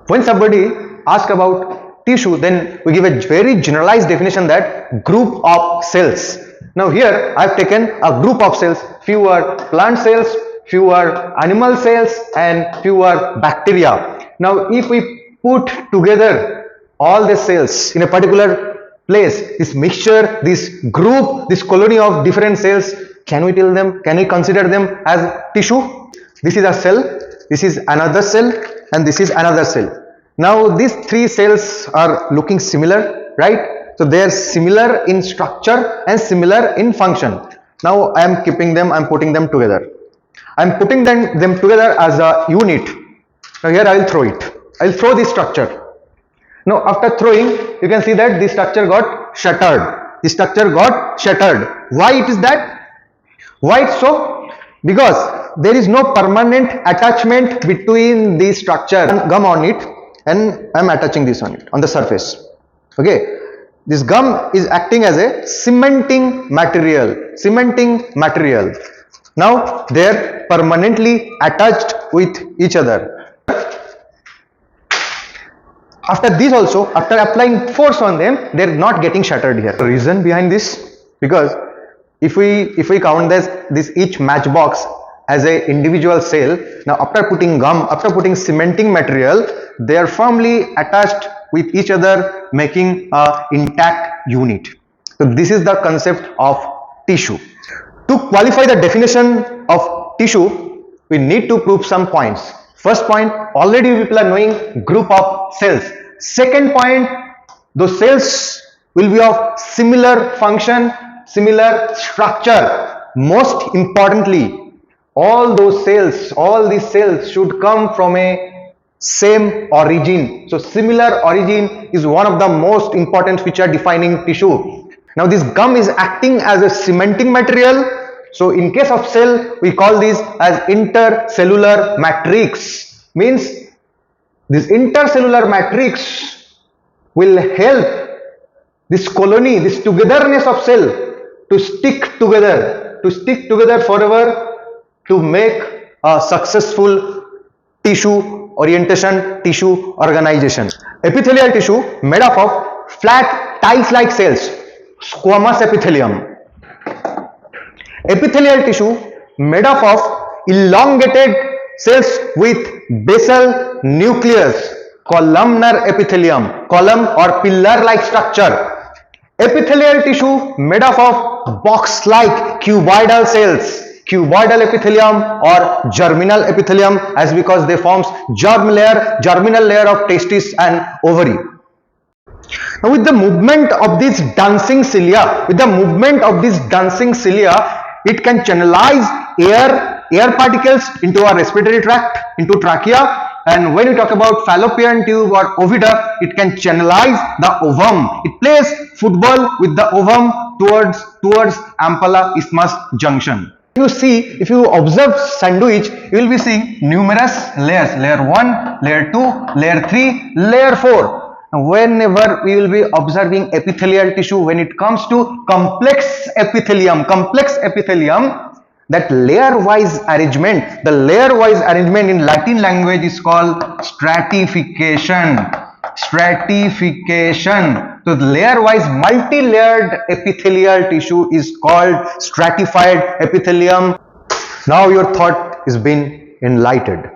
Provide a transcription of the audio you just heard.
When somebody asks about tissue, then we give a very generalized definition that group of cells. Now here I have taken a group of cells. Few are plant cells, few are animal cells, and few are bacteria. Now if we put together all the cells in a particular place, this mixture, this group, this colony of different cells, can we consider them as tissue? This is a cell, this is another cell, and this is another cell. Now these three cells are looking similar, right? So they are similar in structure and similar in function. Now I am putting them together. I am putting them together as a unit. Now here I will throw it. I will throw this structure. Now after throwing, you can see that this structure got shattered. This structure got shattered. Why it is that? Why it's so? Because there is no permanent attachment between the structure and gum on it, and I am attaching this on it, on the surface. Okay, this gum is acting as a cementing material. Now they are permanently attached with each other. After this also, after applying force on them, they are not getting shattered here. The reason behind this, because if we count this each matchbox as a individual cell, now after putting gum, after putting cementing material, they are firmly attached with each other, making a intact unit. So this is the concept of tissue. To qualify the definition of tissue, we need to prove some points. First point, already people are knowing group of cells. Second point, those cells will be of similar function, similar structure. Most importantly, all these cells should come from a same origin. So similar origin is one of the most important feature defining tissue. Now this gum is acting as a cementing material. So in case of cell, we call this as intercellular matrix. Means this intercellular matrix will help this colony, this togetherness of cell to stick together forever, to make a successful tissue orientation, tissue organization. Epithelial tissue made up of flat tiles-like cells, squamous epithelium. Epithelial tissue made up of elongated cells with basal nucleus, columnar epithelium, column or pillar-like structure. Epithelial tissue made up of box-like cuboidal cells, cuboidal epithelium or germinal epithelium, as because they forms germinal layer of testis and ovary. Now with the movement of these dancing cilia, it can channelize air particles into our respiratory tract, into trachea. And when we talk about fallopian tube or oviduct, it can channelize the ovum. It plays football with the ovum towards ampulla isthmus junction. If you observe sandwich, you will be seeing numerous layers, layer 1, layer 2, layer 3, layer 4. Whenever we will be observing epithelial tissue, when it comes to complex epithelium, that layer-wise arrangement, the layer-wise arrangement in Latin language is called stratification. So the layer-wise multi-layered epithelial tissue is called stratified epithelium. Now your thought is been enlightened.